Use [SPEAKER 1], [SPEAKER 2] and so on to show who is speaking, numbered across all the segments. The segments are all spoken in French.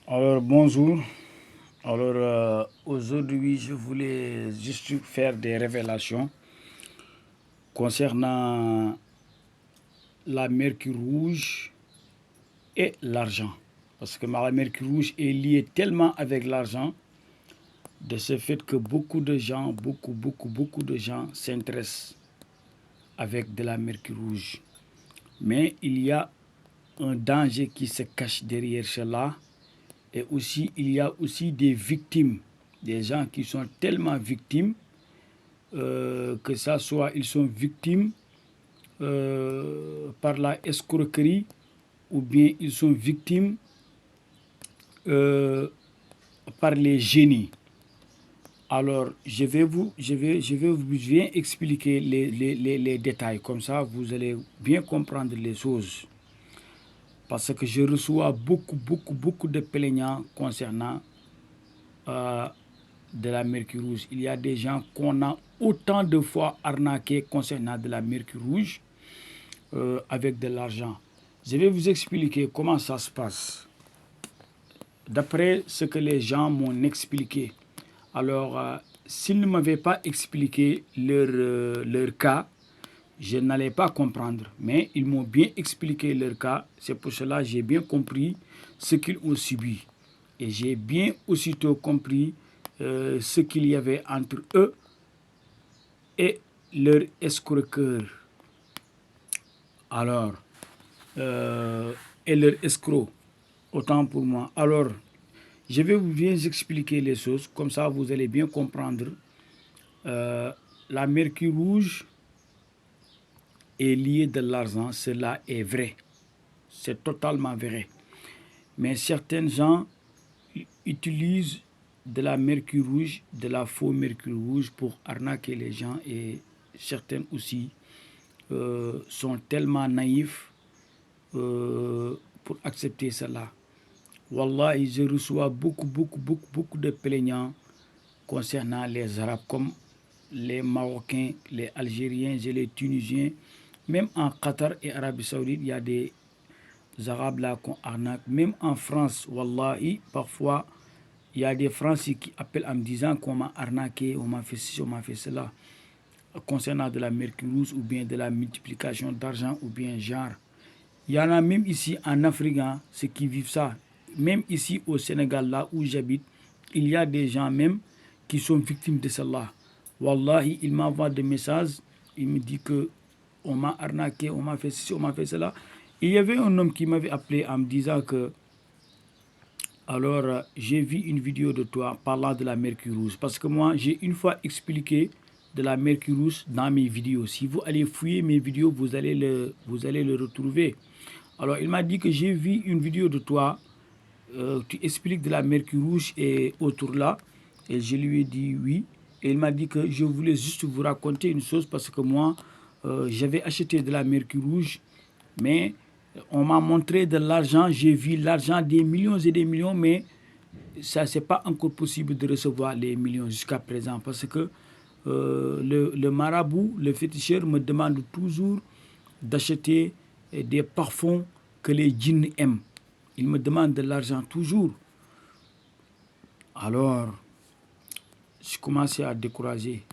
[SPEAKER 1] Alors bonjour. Aujourd'hui, je voulais juste faire des révélations concernant la mercure rouge et l'argent. Parce que la mercure rouge est liée tellement avec l'argent, de ce fait que beaucoup de gens, beaucoup de gens s'intéressent avec de la mercure rouge. Mais il y a un danger qui se cache derrière cela. Et aussi, il y a aussi des victimes, des gens qui sont tellement victimes que ça soit ils sont victimes par la escroquerie ou bien ils sont victimes euh, par les génies. Alors, je vais vous bien expliquer les détails. Comme ça, vous allez bien comprendre les choses. Parce que je reçois beaucoup de plaignants concernant euh, de la mercure rouge. Il y a des gens qu'on a autant de fois arnaqués concernant de la mercure rouge avec de l'argent. Je vais vous expliquer comment ça se passe. D'après ce que les gens m'ont expliqué. Alors, s'ils ne m'avaient pas expliqué leur cas, je n'allais pas comprendre. Mais ils m'ont bien expliqué leur cas. C'est pour cela que j'ai bien compris ce qu'ils ont subi. Et j'ai bien aussitôt compris ce qu'il y avait entre eux et leur escroqueur. Alors, et leur escroc, autant pour moi. Alors, je vais vous bien expliquer les choses, comme ça vous allez bien comprendre. La mercure rouge est liée de l'argent, cela est vrai. C'est totalement vrai. Mais certains gens utilisent de la mercure rouge, de la faux mercure rouge pour arnaquer les gens et certains aussi sont tellement naïfs pour accepter cela. Wallahi, je reçois beaucoup de plaignants concernant les Arabes, comme les Marocains, les Algériens et les Tunisiens. Même en Qatar et Arabie Saoudite, il y a des Arabes là qu'on arnaque. Même en France, Wallahi, parfois, il y a des Français qui appellent en me disant qu'on m'a arnaqué, on m'a fait ci, on m'a fait cela, concernant de la mercure rouge ou bien de la multiplication d'argent ou bien genre. Il y en a même ici en Afrique, hein, ceux qui vivent ça. Même ici au Sénégal, là où j'habite, il y a des gens même qui sont victimes de cela. Wallahi, il m'envoie des messages, il me dit que on m'a arnaqué, on m'a fait ceci, on m'a fait cela. Il y avait un homme qui m'avait appelé en me disant que alors, j'ai vu une vidéo de toi parlant de la mercure rouge. Parce que moi, j'ai une fois expliqué de la mercure rouge dans mes vidéos. Si vous allez fouiller mes vidéos, vous allez le retrouver. Alors, il m'a dit que j'ai vu une vidéo de toi. Tu expliques de la mercure rouge et autour là. Et je lui ai dit oui. Et il m'a dit que je voulais juste vous raconter une chose parce que moi, j'avais acheté de la mercure rouge, mais on m'a montré de l'argent, j'ai vu l'argent des millions et des millions, mais ça, c'est pas encore possible de recevoir les millions jusqu'à présent parce que le marabout, le féticheur me demande toujours d'acheter des parfums que les djinns aiment. Il me demande de l'argent toujours. Alors, je commençais à décourager.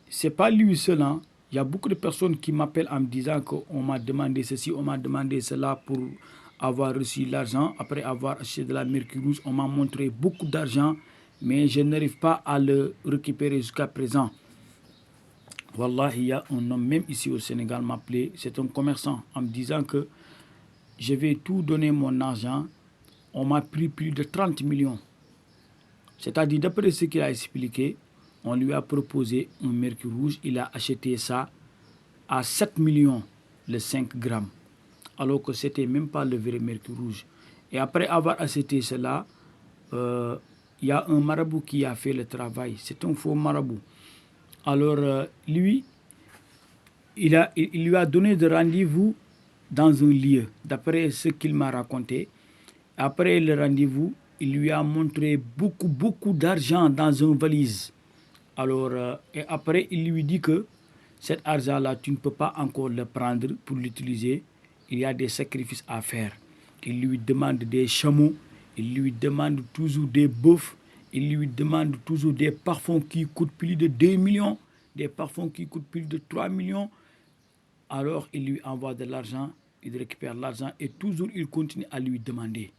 [SPEAKER 1] C'est pas lui seul, hein. Il y a beaucoup de personnes qui m'appellent en me disant qu'on m'a demandé ceci, on m'a demandé cela pour avoir reçu l'argent. Après avoir acheté de la mercure rouge, on m'a montré beaucoup d'argent, mais je n'arrive pas à le récupérer jusqu'à présent. Wallah, il y a un homme même ici au Sénégal m'appelait, c'est un commerçant, en me disant que je vais tout donner mon argent. On m'a pris plus de 30 millions. C'est-à-dire, d'après ce qu'il a expliqué, on lui a proposé un mercure rouge. Il a acheté ça à 7 millions, le 5 grammes. Alors que ce n'était même pas le vrai mercure rouge. Et après avoir acheté cela, il y a un marabout qui a fait le travail. C'est un faux marabout. Alors, lui, il lui a donné de rendez-vous dans un lieu, d'après ce qu'il m'a raconté. Après le rendez-vous, il lui a montré beaucoup d'argent dans une valise. Alors, et après, il lui dit que cet argent-là, tu ne peux pas encore le prendre pour l'utiliser. Il y a des sacrifices à faire. Il lui demande des chameaux, Il lui demande toujours des bœufs, il lui demande toujours des parfums qui coûtent plus de 2 millions, des parfums qui coûtent plus de 3 millions. Alors il lui envoie de l'argent, il récupère l'argent et toujours il continue à lui demander.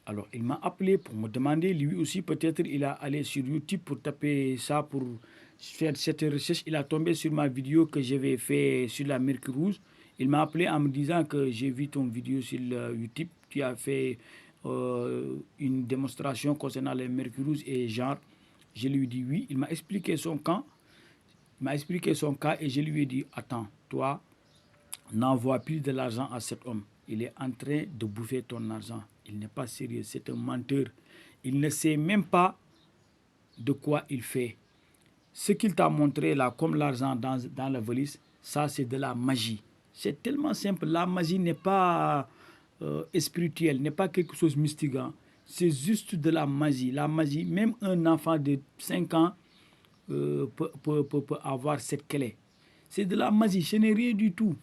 [SPEAKER 1] Alors il m'a appelé pour me demander, lui aussi peut-être il a allé sur YouTube pour taper ça, pour faire cette recherche. Il a tombé sur ma vidéo que j'avais fait sur la Mercure Rouge. Il m'a appelé en me disant que j'ai vu ton vidéo sur YouTube, tu as fait une démonstration concernant les Mercure Rouge et genre, je lui ai dit oui. Il m'a expliqué son cas, et je lui ai dit attends, toi, n'envoie plus de l'argent à cet homme. Il est en train de bouffer ton argent. Il n'est pas sérieux, c'est un menteur. Il ne sait même pas de quoi il fait. Ce qu'il t'a montré là, comme l'argent dans la valise, ça c'est de la magie. C'est tellement simple. La magie n'est pas spirituelle, n'est pas quelque chose de mystique. Hein. C'est juste de la magie. La magie, même un enfant de 5 ans peut avoir cette clé. C'est de la magie, ce n'est rien du tout.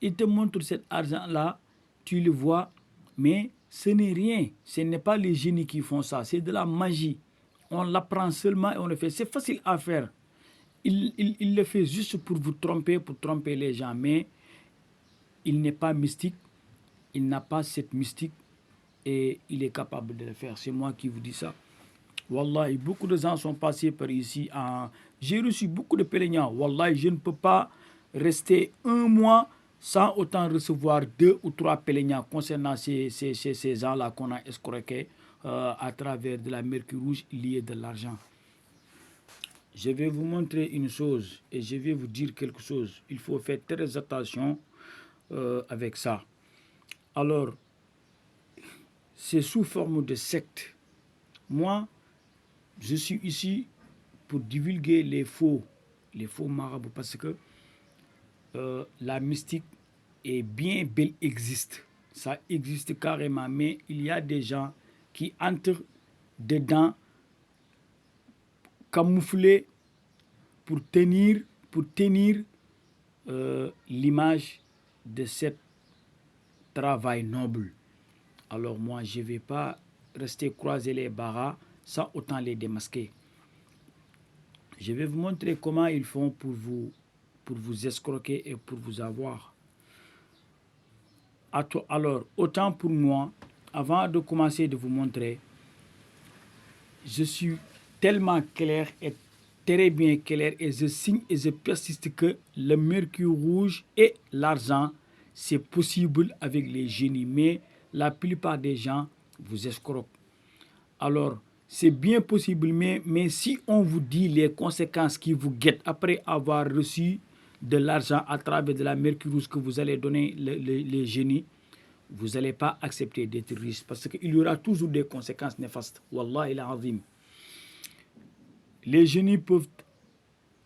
[SPEAKER 1] Il te montre cet argent-là, tu le vois, mais ce n'est rien. Ce n'est pas les génies qui font ça, c'est de la magie. On l'apprend seulement et on le fait. C'est facile à faire. Il le fait juste pour vous tromper, pour tromper les gens, mais il n'est pas mystique, il n'a pas cette mystique et il est capable de le faire. C'est moi qui vous dis ça. Wallahi, beaucoup de gens sont passés par ici. J'ai reçu beaucoup de pèlerins. Wallahi, je ne peux pas rester un mois sans autant recevoir 2 ou 3 pèlerins concernant ces gens-là qu'on a escroqués à travers de la Mercure Rouge liée de l'argent. Je vais vous montrer une chose et je vais vous dire quelque chose. Il faut faire très attention avec ça. Alors, c'est sous forme de secte. Moi, je suis ici pour divulguer les faux marabouts parce que la mystique est bien belle, existe. Ça existe carrément, mais il y a des gens qui entrent dedans camouflés pour tenir l'image de ce travail noble. Alors moi, je ne vais pas rester croiser les bras sans autant les démasquer. Je vais vous montrer comment ils font pour vous escroquer et pour vous avoir. Alors, autant pour moi, avant de commencer de vous montrer, je suis tellement clair et très bien clair et je signe et je persiste que le mercure rouge et l'argent, c'est possible avec les génies, mais la plupart des gens vous escroquent. Alors, c'est bien possible, mais si on vous dit les conséquences qui vous guettent après avoir reçu de l'argent à travers de la mercure rouge que vous allez donner les génies, vous n'allez pas accepter d'être riche parce qu'il y aura toujours des conséquences néfastes. Wallah il azim. Les génies peuvent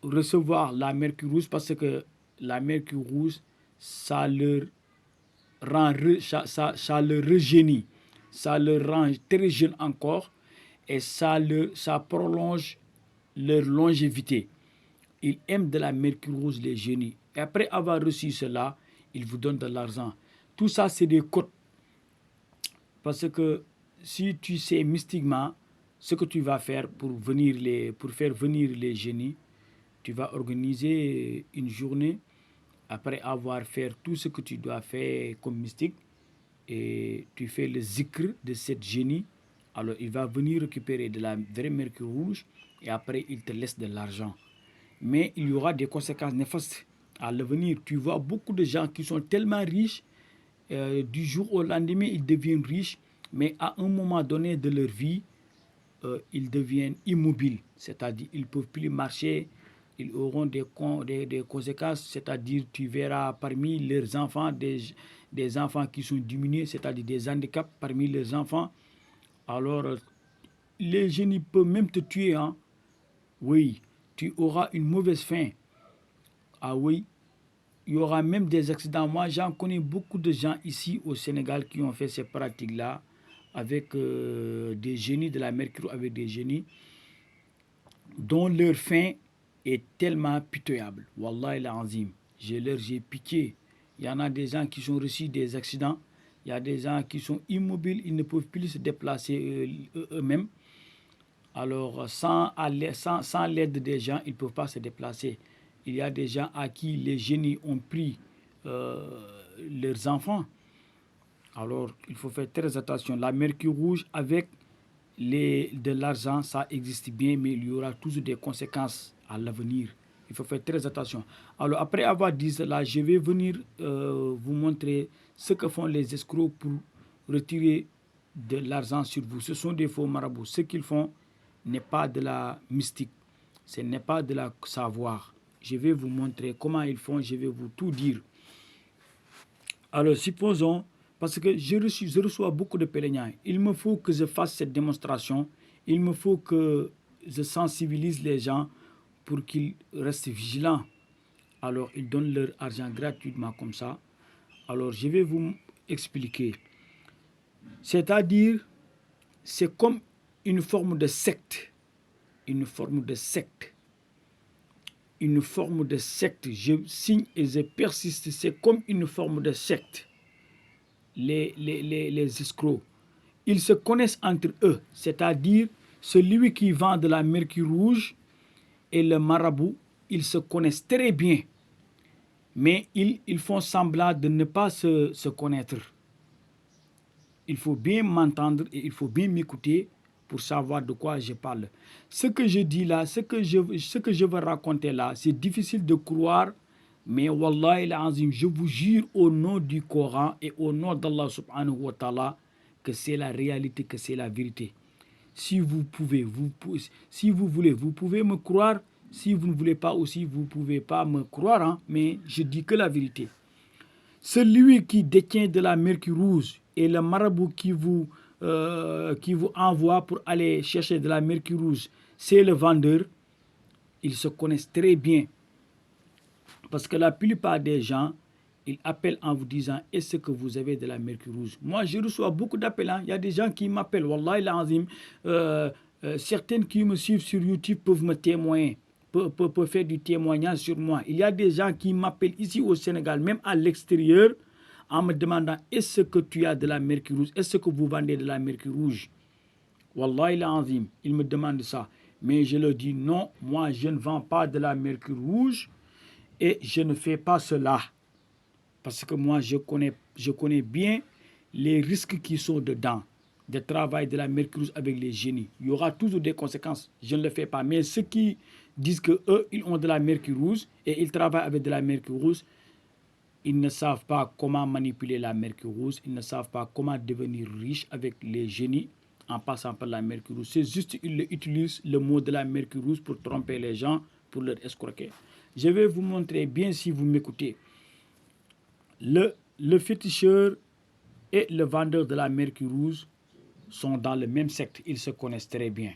[SPEAKER 1] recevoir la mercure rouge parce que la mercure rouge, ça leur rajeunit, ça leur rend très jeune encore et ça prolonge leur longévité. Ils aiment de la mercure rouge les génies. Et après avoir reçu cela, ils vous donnent de l'argent. Tout ça, c'est des codes. Parce que si tu sais mystiquement ce que tu vas faire pour faire venir les génies, tu vas organiser une journée après avoir fait tout ce que tu dois faire comme mystique et tu fais le zikr de cette génie. Alors il va venir récupérer de la vraie mercure rouge et après il te laisse de l'argent. Mais il y aura des conséquences néfastes à l'avenir. Tu vois beaucoup de gens qui sont tellement riches, du jour au lendemain ils deviennent riches, mais à un moment donné de leur vie, ils deviennent immobiles, c'est-à-dire ils ne peuvent plus marcher, ils auront des conséquences, c'est-à-dire tu verras parmi leurs enfants des enfants qui sont diminués, c'est-à-dire des handicaps parmi leurs enfants. Alors, les génies peuvent même te tuer. Hein? Oui, tu auras une mauvaise fin. Ah oui, il y aura même des accidents. Moi, j'en connais beaucoup de gens ici au Sénégal qui ont fait ces pratiques-là avec des génies de la mercure, avec des génies dont leur fin est tellement pitoyable. Wallah il azim. J'ai pitié. Il y en a des gens qui ont reçu des accidents Il y a des gens qui sont immobiles, ils ne peuvent plus se déplacer eux-mêmes. Alors, sans l'aide des gens, ils ne peuvent pas se déplacer. Il y a des gens à qui les génies ont pris leurs enfants. Alors, il faut faire très attention. La mercure rouge avec de l'argent, ça existe bien, mais il y aura toujours des conséquences à l'avenir. Il faut faire très attention. Alors, après avoir dit cela, je vais venir vous montrer ce que font les escrocs pour retirer de l'argent sur vous. Ce sont des faux marabouts. Ce qu'ils font n'est pas de la mystique. Ce n'est pas de la savoir. Je vais vous montrer comment ils font. Je vais vous tout dire. Alors, supposons, parce que je reçois beaucoup de pèlerins, il me faut que je fasse cette démonstration, il me faut que je sensibilise les gens pour qu'ils restent vigilants. Alors, ils donnent leur argent gratuitement comme ça. Alors, je vais vous expliquer. C'est-à-dire, c'est comme une forme de secte. Une forme de secte. Une forme de secte. Je signe et je persiste. C'est comme une forme de secte. Les escrocs, ils se connaissent entre eux, c'est-à-dire celui qui vend de la mercure rouge et le marabout, ils se connaissent très bien, mais ils font semblant de ne pas se connaître. Il faut bien m'entendre et il faut bien m'écouter pour savoir de quoi je parle. Ce que je dis là, ce que je veux raconter là, c'est difficile de croire. Mais Wallahi l'azim, je vous jure au nom du Coran et au nom d'Allah subhanahu wa ta'ala que c'est la réalité, que c'est la vérité. Si vous pouvez, si vous voulez, vous pouvez me croire. Si vous ne voulez pas aussi, vous ne pouvez pas me croire. Hein, mais je dis que la vérité. Celui qui détient de la mercure rouge et le marabout qui vous envoie pour aller chercher de la mercure rouge, c'est le vendeur. Ils se connaissent très bien. Parce que la plupart des gens, ils appellent en vous disant « Est-ce que vous avez de la mercure rouge ?» Moi, je reçois beaucoup d'appels. Hein. Il y a des gens qui m'appellent. Wallahi l'azim. Certaines qui me suivent sur YouTube peuvent me témoigner, peuvent faire du témoignage sur moi. Il y a des gens qui m'appellent ici au Sénégal, même à l'extérieur, en me demandant « Est-ce que tu as de la mercure rouge? Est-ce que vous vendez de la mercure rouge ?» Wallahi l'azim. Ils me demandent ça. Mais je leur dis « Non, moi, je ne vends pas de la mercure rouge. » Et je ne fais pas cela parce que moi, je connais bien les risques qui sont dedans, de travail de la mercure avec les génies. Il y aura toujours des conséquences. Je ne le fais pas. Mais ceux qui disent qu'eux, ils ont de la mercure rouge et ils travaillent avec de la mercure rouge, ils ne savent pas comment manipuler la mercure rouge. Ils ne savent pas comment devenir riche avec les génies en passant par la mercure rouge. C'est juste qu'ils utilisent le mot de la mercure rouge pour tromper les gens, pour leur escroquer. Je vais vous montrer bien si vous m'écoutez. Le féticheur et le vendeur de la mercure rouge sont dans le même secte. Ils se connaissent très bien.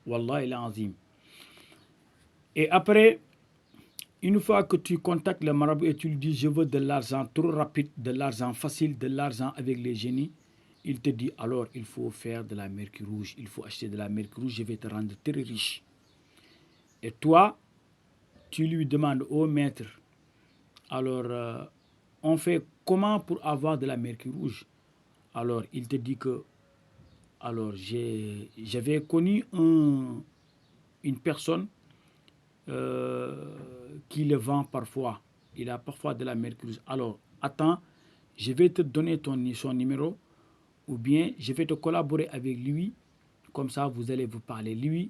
[SPEAKER 1] Wallah il azim. Et après, une fois que tu contactes le marabout et tu lui dis « Je veux de l'argent trop rapide, de l'argent facile, de l'argent avec les génies », il te dit « Alors, il faut faire de la mercure rouge. Il faut acheter de la mercure rouge. Je vais te rendre très riche. » Et toi, tu lui demandes au maître, alors on fait comment pour avoir de la mercure rouge? Alors il te dit que, alors j'avais connu une personne qui le vend parfois. Il a parfois de la mercure rouge. Alors attends, je vais te donner son numéro ou bien je vais te collaborer avec lui. Comme ça, vous allez vous parler. Lui,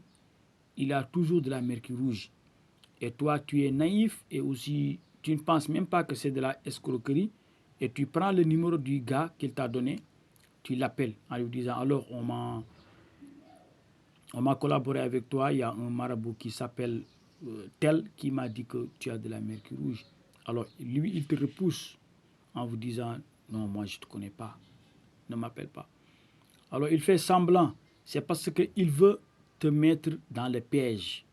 [SPEAKER 1] il a toujours de la mercure rouge. Et toi, tu es naïf et aussi, tu ne penses même pas que c'est de la escroquerie. Et tu prends le numéro du gars qu'il t'a donné, tu l'appelles en lui disant, alors on m'a collaboré avec toi, il y a un marabout qui s'appelle tel qui m'a dit que tu as de la mercure rouge. Alors lui, il te repousse en vous disant, non, moi je ne te connais pas, ne m'appelle pas. Alors il fait semblant, c'est parce qu'il veut te mettre dans le piège.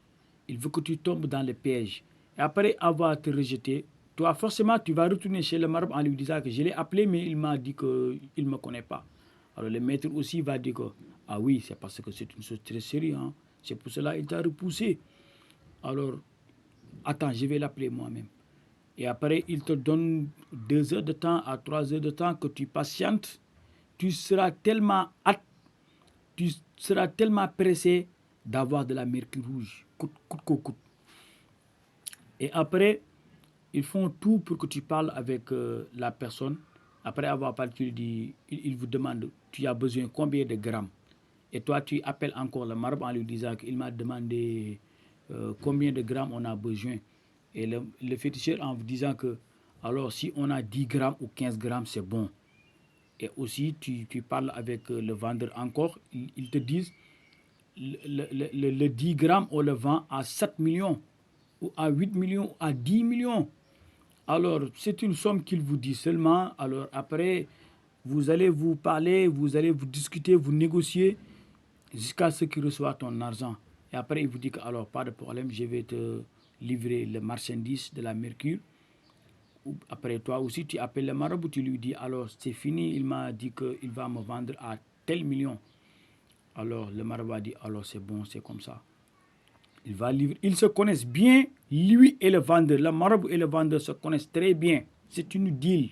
[SPEAKER 1] Il veut que tu tombes dans le piège. Et après avoir te rejeté, toi, forcément, tu vas retourner chez le marabout en lui disant que je l'ai appelé, mais il m'a dit qu'il ne me connaît pas. Alors le maître aussi va dire que, ah oui, c'est parce que c'est une chose très sérieuse. Hein. C'est pour cela qu'il t'a repoussé. Alors, attends, je vais l'appeler moi-même. Et après, il te donne 2 heures de temps à 3 heures de temps que tu patientes. Tu seras tellement pressé d'avoir de la mercure rouge, coûte que coûte. Et après, ils font tout pour que tu parles avec la personne. Après avoir parlé, il vous demande, tu as besoin combien de grammes. Et toi, tu appelles encore le marabout en lui disant qu'il m'a demandé combien de grammes on a besoin. Et le féticheur en vous disant que, alors si on a 10 grammes ou 15 grammes, c'est bon. Et aussi, tu parles avec le vendeur encore, ils te disent, le 10 grammes, on le vend à 7 millions, ou à 8 millions, ou à 10 millions. Alors, c'est une somme qu'il vous dit seulement. Alors, après, vous allez vous parler, vous allez vous discuter, vous négocier jusqu'à ce qu'il reçoive ton argent. Et après, il vous dit que, alors, pas de problème, je vais te livrer le marchandise de la mercure. Après, toi aussi, tu appelles le marabout, tu lui dis, alors, c'est fini, il m'a dit qu'il va me vendre à tel million. Alors, le marabout a dit, alors, c'est bon, c'est comme ça. Il va livrer. Ils se connaissent bien, lui et le vendeur. Le marabout et le vendeur se connaissent très bien. C'est une deal.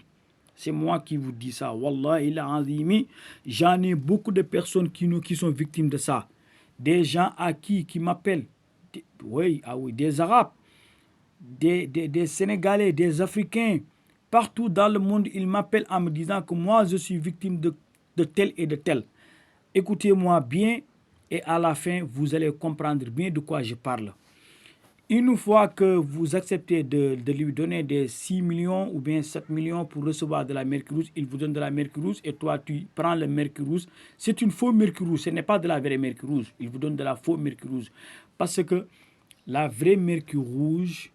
[SPEAKER 1] C'est moi qui vous dis ça. Wallah, il a azimi. J'en ai beaucoup de personnes qui sont victimes de ça. Des gens qui m'appellent. Oui, ah oui, des Arabes, des Sénégalais, des Africains. Partout dans le monde, ils m'appellent en me disant que moi, je suis victime de tel et de tel. Écoutez-moi bien et à la fin, vous allez comprendre bien de quoi je parle. Une fois que vous acceptez de lui donner des 6 millions ou bien 7 millions pour recevoir de la mercure rouge, il vous donne de la mercure rouge et toi tu prends le mercure rouge. C'est une fausse mercure rouge, ce n'est pas de la vraie mercure rouge. Il vous donne de la fausse mercure rouge. Parce que la vraie mercure rouge,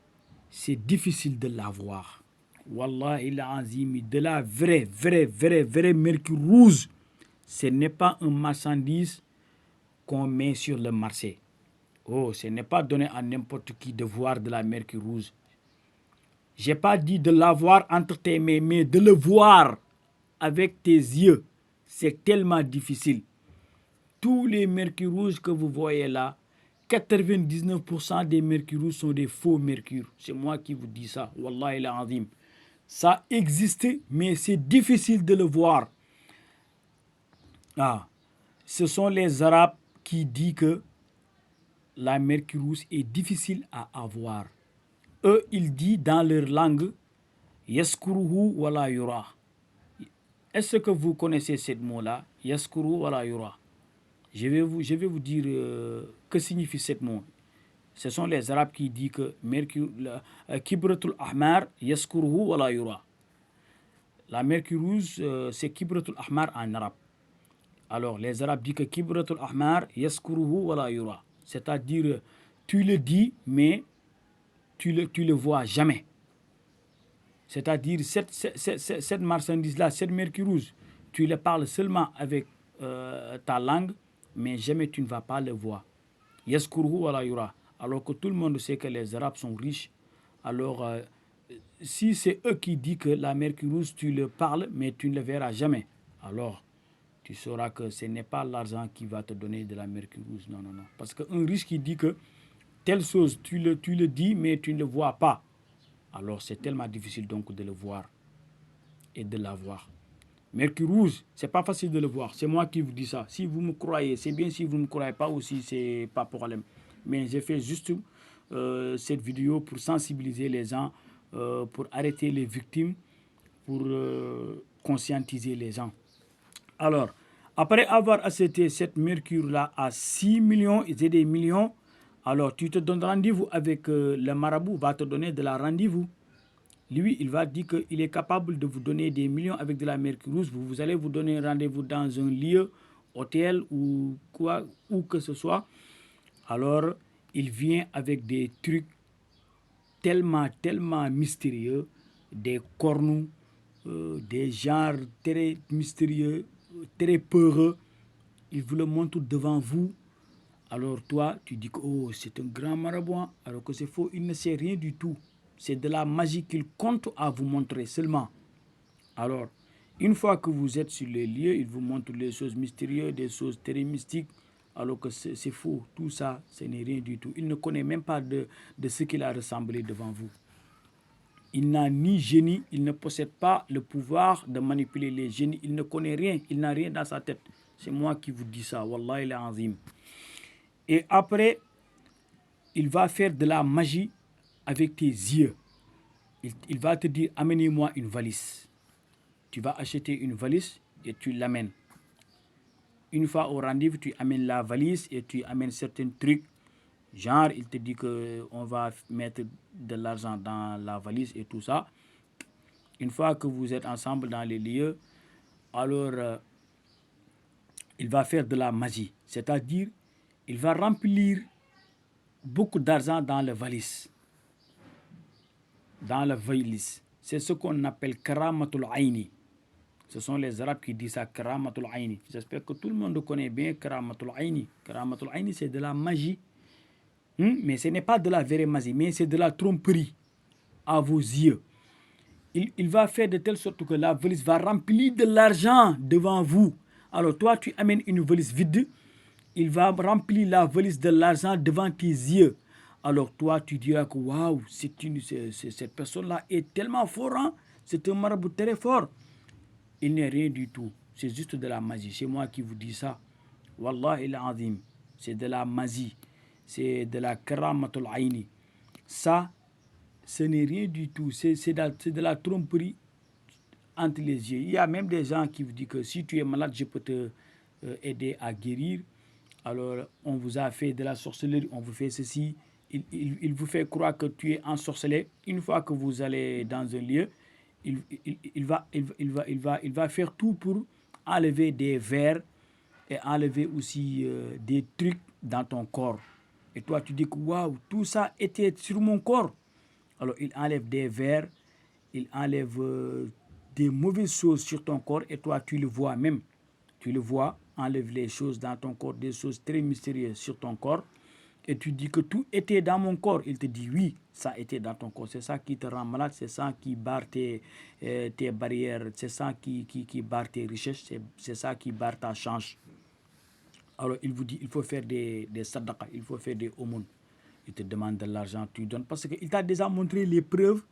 [SPEAKER 1] c'est difficile de l'avoir. Wallah, il a azimi de la vraie mercure rouge. Ce n'est pas un marchandise qu'on met sur le marché. Oh, ce n'est pas donné à n'importe qui de voir de la mercure rouge. Je n'ai pas dit de l'avoir entre tes mains, mais de le voir avec tes yeux. C'est tellement difficile. Tous les mercures rouges que vous voyez là, 99% des mercures rouges sont des faux mercures. C'est moi qui vous dis ça. Wallah il azim. Ça existe, mais c'est difficile de le voir. Ah, ce sont les Arabes qui disent que la mercure rouge est difficile à avoir. Eux, ils disent dans leur langue, Yaskuruhu wala yura. Est-ce que vous connaissez ce mot-là? Yaskuruhu wala yura. Je vais vous dire que signifie ce mot. Ce sont les Arabes qui disent que Kibratul Ahmar, Yaskuruhu wala yura. La mercure rouge, c'est Kibratul Ahmar en arabe. Alors, les Arabes disent que Kibratul Ahmar, Yaskuruhu wala yura. C'est-à-dire, tu le dis, mais tu le vois jamais. C'est-à-dire, cette marchandise-là, cette mercure rouge, tu le parles seulement avec ta langue, mais jamais tu ne vas pas le voir. Yaskuruhu wala yura. Alors que tout le monde sait que les Arabes sont riches. Alors, si c'est eux qui disent que la mercure rouge, tu le parles, mais tu ne le verras jamais, alors tu sauras que ce n'est pas l'argent qui va te donner de la mercure rouge. Non, non, non. Parce qu'un riche qui dit que telle chose, tu le dis, mais tu ne le vois pas. Alors c'est tellement difficile donc de le voir et de l'avoir. Mercure rouge, c'est pas facile de le voir. C'est moi qui vous dis ça. Si vous me croyez, c'est bien. Si vous ne me croyez pas aussi, c'est pas problème. Mais j'ai fait juste cette vidéo pour sensibiliser les gens, pour arrêter les victimes, pour conscientiser les gens. Alors, après avoir accepté cette mercure-là à 6 millions et des millions, alors tu te donnes rendez-vous avec le marabout, va te donner de la rendez-vous. Lui, il va dire qu'il est capable de vous donner des millions avec de la mercure rouge. Vous allez vous donner rendez-vous dans un lieu, hôtel ou quoi, où que ce soit. Alors, il vient avec des trucs tellement mystérieux, des cornous, des genres très mystérieux, très peureux. Il vous le montre devant vous. Alors toi, tu dis que oh, c'est un grand marabout, alors que c'est faux, il ne sait rien du tout. C'est de la magie qu'il compte à vous montrer seulement. Alors, une fois que vous êtes sur les lieux, il vous montre les choses mystérieuses, des choses très mystiques, alors que c'est faux. Tout ça, ce n'est rien du tout. Il ne connaît même pas de ce qu'il a ressemblé devant vous. Il n'a ni génie, il ne possède pas le pouvoir de manipuler les génies. Il ne connaît rien, il n'a rien dans sa tête. C'est moi qui vous dis ça, Wallahi al-Azim. Et après, il va faire de la magie avec tes yeux. Il va te dire, amenez-moi une valise. Tu vas acheter une valise et tu l'amènes. Une fois au rendez-vous, tu amènes la valise et tu amènes certains trucs. Genre, il te dit qu'on va mettre de l'argent dans la valise et tout ça. Une fois que vous êtes ensemble dans les lieux, alors il va faire de la magie. C'est-à-dire, il va remplir beaucoup d'argent dans la valise. Dans la valise. C'est ce qu'on appelle karamatul aini. Ce sont les Arabes qui disent ça, karamatul aini. J'espère que tout le monde connaît bien karamatul aini. Karamatul aini, c'est de la magie. Mais ce n'est pas de la vraie magie, mais c'est de la tromperie à vos yeux. Il va faire de telle sorte que la valise va remplir de l'argent devant vous. Alors toi, tu amènes une valise vide, il va remplir la valise de l'argent devant tes yeux. Alors toi, tu diras que waouh, cette personne-là est tellement fort, hein? C'est un marabout très fort. Il n'est rien du tout. C'est juste de la magie. C'est moi qui vous dis ça. Wallahi al-azim. C'est de la magie. C'est de la karamatul aini. Ça, ce n'est rien du tout. C'est de la tromperie entre les yeux. Il y a même des gens qui vous disent que si tu es malade, je peux te aider à guérir. Alors, on vous a fait de la sorcellerie, on vous fait ceci. Il vous fait croire que tu es ensorcelé. Une fois que vous allez dans un lieu, il va faire tout pour enlever des vers et enlever aussi des trucs dans ton corps. Et toi, tu dis que waouh, tout ça était sur mon corps. Alors, il enlève des vers, il enlève des mauvaises choses sur ton corps et toi, tu le vois même. Tu le vois, enlève les choses dans ton corps, des choses très mystérieuses sur ton corps. Et tu dis que tout était dans mon corps. Il te dit oui, ça était dans ton corps. C'est ça qui te rend malade, c'est ça qui barre tes barrières, c'est ça qui barre tes richesses, c'est ça qui barre ta chance. Alors il vous dit, il faut faire des sadaqas, il faut faire des aumônes. Il te demande de l'argent, tu donnes. Parce qu'il t'a déjà montré les preuves,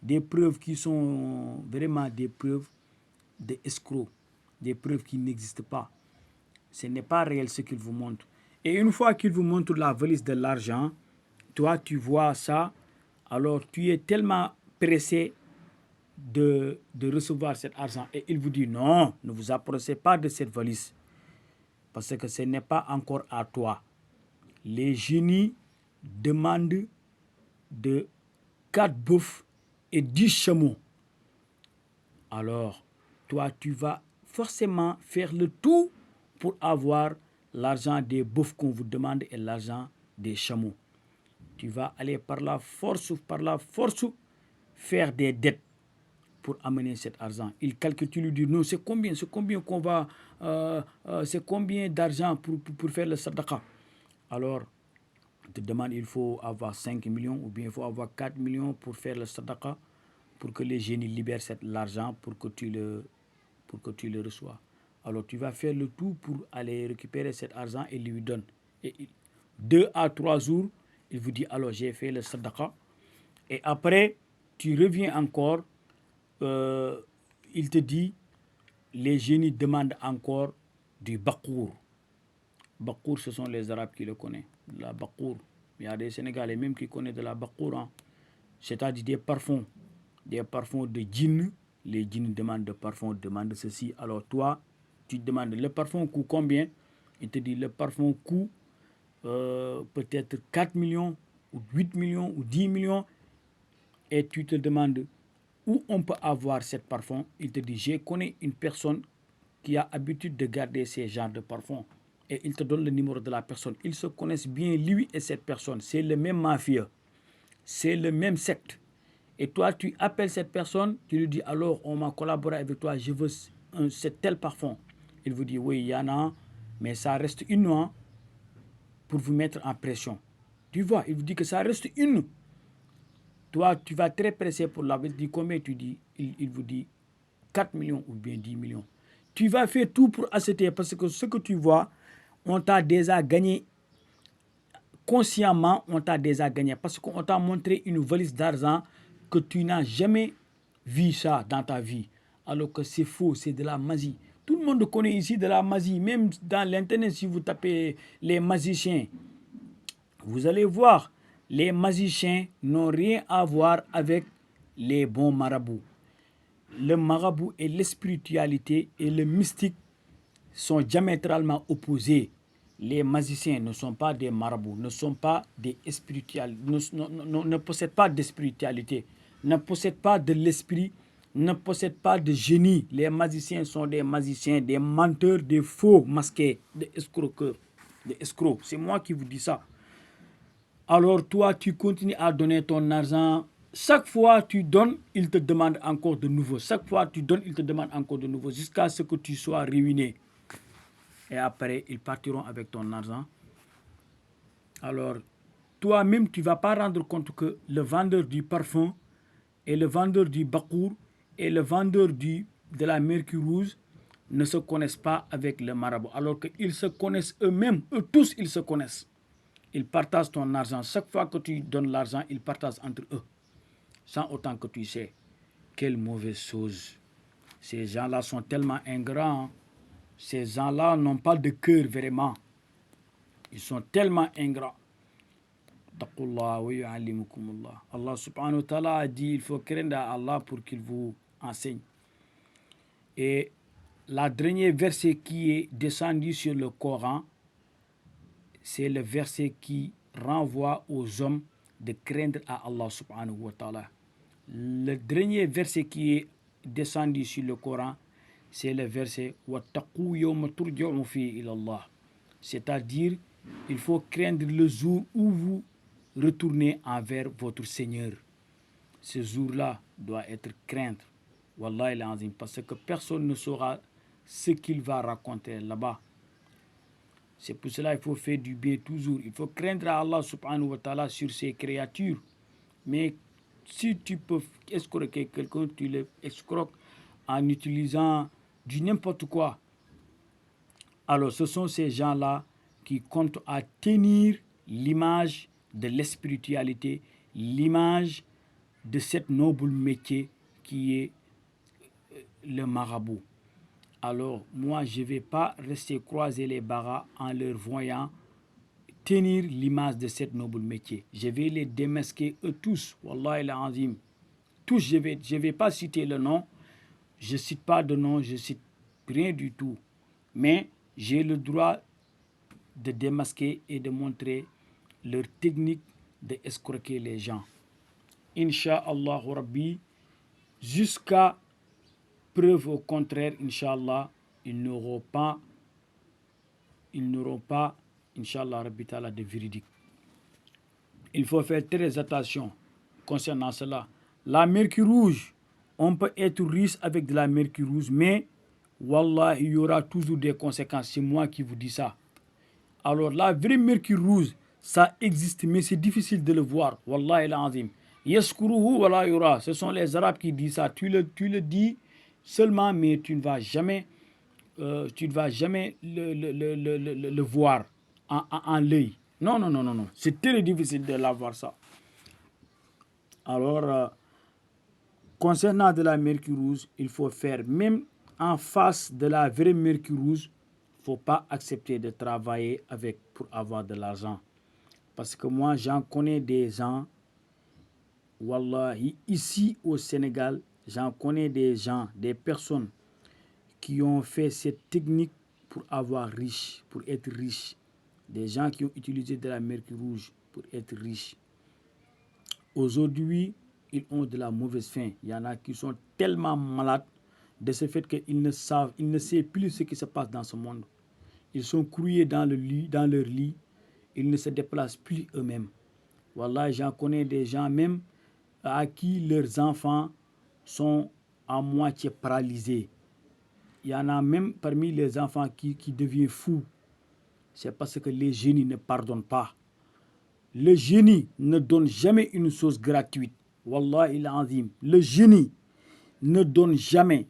[SPEAKER 1] des preuves qui sont vraiment des preuves d'escrocs, des preuves qui n'existent pas. Ce n'est pas réel ce qu'il vous montre. Et une fois qu'il vous montre la valise de l'argent, toi tu vois ça, alors tu es tellement pressé de recevoir cet argent. Et il vous dit non, ne vous approchez pas de cette valise. Parce que ce n'est pas encore à toi. Les génies demandent de 4 bœufs et 10 chameaux. Alors, toi, tu vas forcément faire le tout pour avoir l'argent des bœufs qu'on vous demande et l'argent des chameaux. Tu vas aller par la force, faire des dettes pour amener cet argent. Il calcule, tu lui dis non, c'est combien qu'on va, c'est combien d'argent pour faire le sadaqa. Alors, il te demande, il faut avoir 5 millions ou bien il faut avoir 4 millions pour faire le sadaqa, pour que les génies libèrent l'argent pour que tu le reçois. Alors tu vas faire le tout pour aller récupérer cet argent et lui donner. Et 2 à 3 jours, il vous dit alors j'ai fait le sadaqa. Et après, tu reviens encore, il te dit, les génies demandent encore du bakour. Bakour, ce sont les Arabes qui le connaissent. La bakour. Il y a des Sénégalais même qui connaissent de la bakour. Hein. C'est-à-dire des parfums de djinn. Les djinns demandent de parfums, demandent ceci. Alors toi, tu demandes le parfum coûte combien? Il te dit le parfum coûte peut-être 4 millions, ou 8 millions, ou 10 millions. Et tu te demandes où on peut avoir ce parfum. Il te dit, je connais une personne qui a l'habitude de garder ces genres de parfums. Et il te donne le numéro de la personne. Ils se connaissent bien, lui et cette personne. C'est le même mafia. C'est le même secte. Et toi, tu appelles cette personne, tu lui dis, alors, on m'a collaboré avec toi, je veux tel parfum. Il vous dit, oui, il y en a, mais ça reste une pour vous mettre en pression. Tu vois, il vous dit que ça reste une. Toi, tu vas très pressé pour l'avoir. Il dit combien tu dis? Il vous dit 4 millions ou bien 10 millions. Tu vas faire tout pour acheter parce que ce que tu vois, on t'a déjà gagné. Consciemment, on t'a déjà gagné parce qu'on t'a montré une valise d'argent. que tu n'as jamais vu ça dans ta vie, alors que c'est faux, c'est de la magie. Tout le monde connaît ici de la magie, même dans l'internet, si vous tapez les magiciens, vous allez voir, les magiciens n'ont rien à voir avec les bons marabouts. Le marabout et la spiritualité et le mystique sont diamétralement opposés. Les magiciens ne sont pas des marabouts, ne sont pas des spirituels, ne possèdent pas de spiritualité, ne possèdent pas de l'esprit, ne possèdent pas de génie. Les magiciens sont des magiciens, des menteurs, des faux masqués, des escroqueurs, des escrocs. C'est moi qui vous dis ça. Alors toi, tu continues à donner ton argent. Chaque fois que tu donnes, il te demande encore de nouveau. Chaque fois que tu donnes, il te demande encore de nouveau, jusqu'à ce que tu sois ruiné. Et après, ils partiront avec ton argent. Alors, toi-même, tu ne vas pas rendre compte que le vendeur du parfum et le vendeur du bakour et le vendeur de la mercure rouge ne se connaissent pas avec le marabout. Alors qu'ils se connaissent eux-mêmes, eux tous, ils se connaissent. Ils partagent ton argent. Chaque fois que tu donnes l'argent, ils partagent entre eux. Sans autant que tu sais. Quelle mauvaise chose. Ces gens-là sont tellement ingrats. Hein. Ces gens-là n'ont pas de cœur vraiment. Ils sont tellement ingrats. Allah subhanahu wa ta'ala a dit il faut craindre Allah pour qu'il vous enseigne. Et la dernière verset qui est descendu sur le Coran, c'est le verset qui renvoie aux hommes de craindre à Allah subhanahu wa ta'ala. Le dernier verset qui est descendu sur le Coran, c'est le verset Wattaqu yawma turja'u fi ila Allah. C'est-à-dire, il faut craindre le jour où vous retournez envers votre Seigneur. Ce jour-là doit être craint. Wallahi l'azim, parce que personne ne saura ce qu'il va raconter là-bas. C'est pour cela qu'il faut faire du bien toujours. Il faut craindre Allah subhanahu wa ta'ala sur ses créatures. Mais si tu peux escroquer quelqu'un, tu le escroques en utilisant du n'importe quoi. Alors ce sont ces gens-là qui comptent à tenir l'image de l'espiritualité, l'image de cette noble métier qui est le marabout. Alors moi, je ne vais pas rester croiser les bras en leur voyant tenir l'image de cette noble métier. Je vais les démasquer eux tous. Wallahi l'azim. Tous, je vais pas citer le nom. Je ne cite pas de nom, je ne cite rien du tout. Mais j'ai le droit de démasquer et de montrer leur technique d'escroquer les gens. Inch'Allah Rabbi, jusqu'à preuve au contraire, Inch'Allah, ils n'auront pas, Inch'Allah Rabbi Ta'ala, de véridique. Il faut faire très attention concernant cela. La mercure rouge, on peut être riche avec de la mercure rouge, mais Wallah, il y aura toujours des conséquences. C'est moi qui vous dis ça. Alors, la vraie mercure rouge, ça existe, mais c'est difficile de le voir. Wallah il-azim. Yaskuruhu wala yura. Ce sont les Arabes qui disent ça. Tu le dis seulement, mais tu ne vas jamais, le voir en l'œil. Non, non, non, non, non. C'est très difficile de l'avoir ça. Alors, concernant de la mercure rouge, il faut faire, même en face de la vraie mercure rouge, il ne faut pas accepter de travailler avec pour avoir de l'argent. Parce que moi, j'en connais des gens, wallahi, ici au Sénégal, j'en connais des gens, des personnes qui ont fait cette technique pour avoir riche, pour être riche. Des gens qui ont utilisé de la mercure rouge pour être riches. Aujourd'hui, ils ont de la mauvaise faim. Il y en a qui sont tellement malades de ce fait qu'ils ne savent, ils ne savent plus ce qui se passe dans ce monde. Ils sont crouillés dans leur lit, ils ne se déplacent plus eux-mêmes. Wallah, j'en connais des gens même à qui leurs enfants sont à moitié paralysés. Il y en a même parmi les enfants qui deviennent fous. C'est parce que les génies ne pardonnent pas. Le génie ne donne jamais une chose gratuite. Wallahi l'azim. Le génie ne donne jamais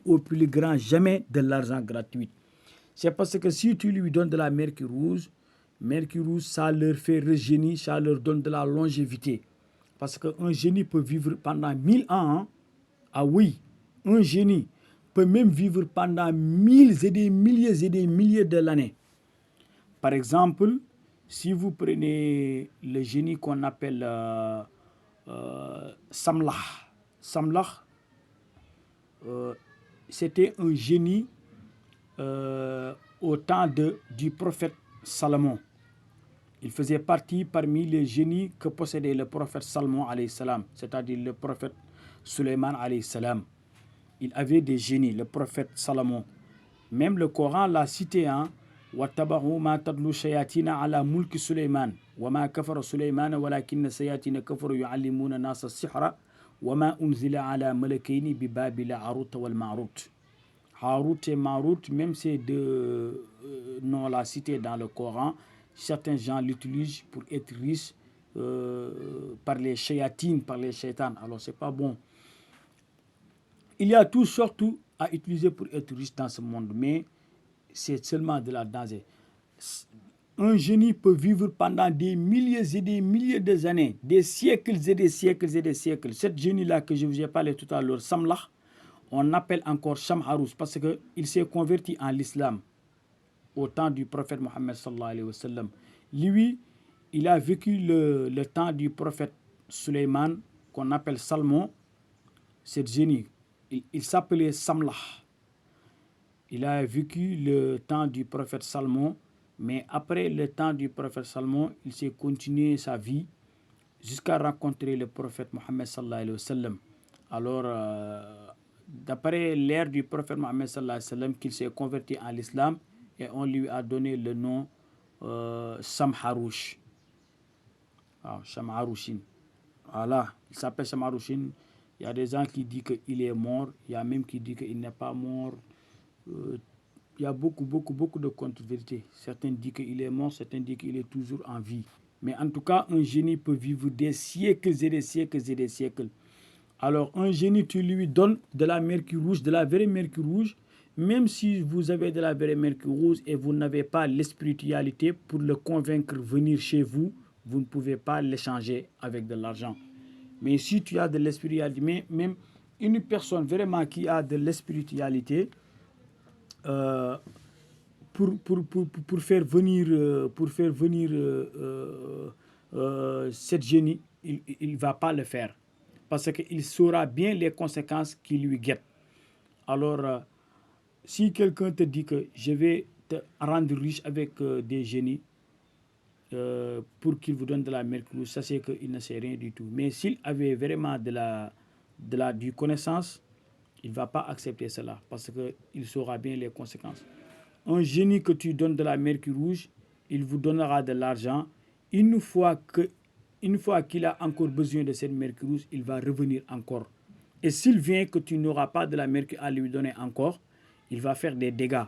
[SPEAKER 1] au plus grand, jamais de l'argent gratuit. C'est parce que si tu lui donnes de la mercure rouge, ça leur fait régénérer, ça leur donne de la longévité. Parce qu'un génie peut vivre pendant 1000 ans. Hein. Ah oui, un génie peut même vivre pendant et des milliers de l'année. Par exemple, si vous prenez le génie qu'on appelle Samlah. Samlah, c'était un génie au temps du prophète Salomon. Il faisait partie parmi les génies que possédait le prophète Salomon, c'est-à-dire le prophète Suleiman. Il avait des génies, le prophète Salomon. Même le Coran l'a cité, hein. وَاتَّبَعُوا مَا تَتْلُو الشَّيَاطِينُ عَلَى مُلْكِ سُلَيْمَانَ وَمَا كَفَرَ سُلَيْمَانَ وَلَكِنَّ الشَّيَاطِينَ كَفَرُوا يُعَلِّمُونَ النَّاسَ السِّحْرَ وَمَا أُنزِلَ عَلَى مَلَكَيْنِ بِبَابِلَ هَارُوتَ وَمَارُوتَ. Harut et Marut, même ces deux noms-là cités dans le Coran, certains gens l'utilisent pour être riches par les shayatines, par les shaitans. Alors, c'est pas bon. Il y a tout surtout à utiliser pour être riche dans ce monde, mais c'est seulement de la danger. Un génie peut vivre pendant des milliers et des milliers d'années, des siècles et des siècles et des siècles. Cette génie-là que je vous ai parlé tout à l'heure, Samlah, on appelle encore Shamharous parce qu'il s'est converti en l'islam au temps du prophète Mohammed sallallahu alayhi wa sallam. Lui, il a vécu le temps du prophète Suleiman, qu'on appelle Salmon. Ce génie, il s'appelait Samlah. Il a vécu le temps du prophète Salmon, mais après le temps du prophète Salmon, il s'est continué sa vie jusqu'à rencontrer le prophète Mohammed sallallahu alayhi wa sallam. Alors, d'après l'ère du prophète Mohammed sallallahu alayhi wa sallam, qu'il s'est converti en l'islam et on lui a donné le nom Samharouch. Shamharoushin. Voilà, il s'appelle Shamharoushin. Il y a des gens qui disent qu'il est mort, il y a même qui disent qu'il n'est pas mort. Il y a beaucoup de contre-vérités. Certains disent qu'il est mort, certains disent qu'il est toujours en vie. Mais en tout cas, un génie peut vivre des siècles et des siècles et des siècles. Alors, un génie, tu lui donnes de la mercure rouge, de la vraie mercure rouge, même si vous avez de la vraie mercure rouge et vous n'avez pas l'spiritualité pour le convaincre de venir chez vous, vous ne pouvez pas l'échanger avec de l'argent. Mais si tu as de l'spiritualité, même une personne vraiment qui a de l'spiritualité, pour faire venir cette génie, il ne va pas le faire. Parce qu'il saura bien les conséquences qui lui guettent. Alors, si quelqu'un te dit que je vais te rendre riche avec des génies, pour qu'il vous donne de la mercure, sachez qu'il ne sait rien du tout. Mais s'il avait vraiment du connaissance, il ne va pas accepter cela parce qu'il saura bien les conséquences. Un génie que tu donnes de la mercure rouge, il vous donnera de l'argent. Une fois qu'il a encore besoin de cette mercure rouge, il va revenir encore. Et s'il vient que tu n'auras pas de la mercure à lui donner encore, il va faire des dégâts.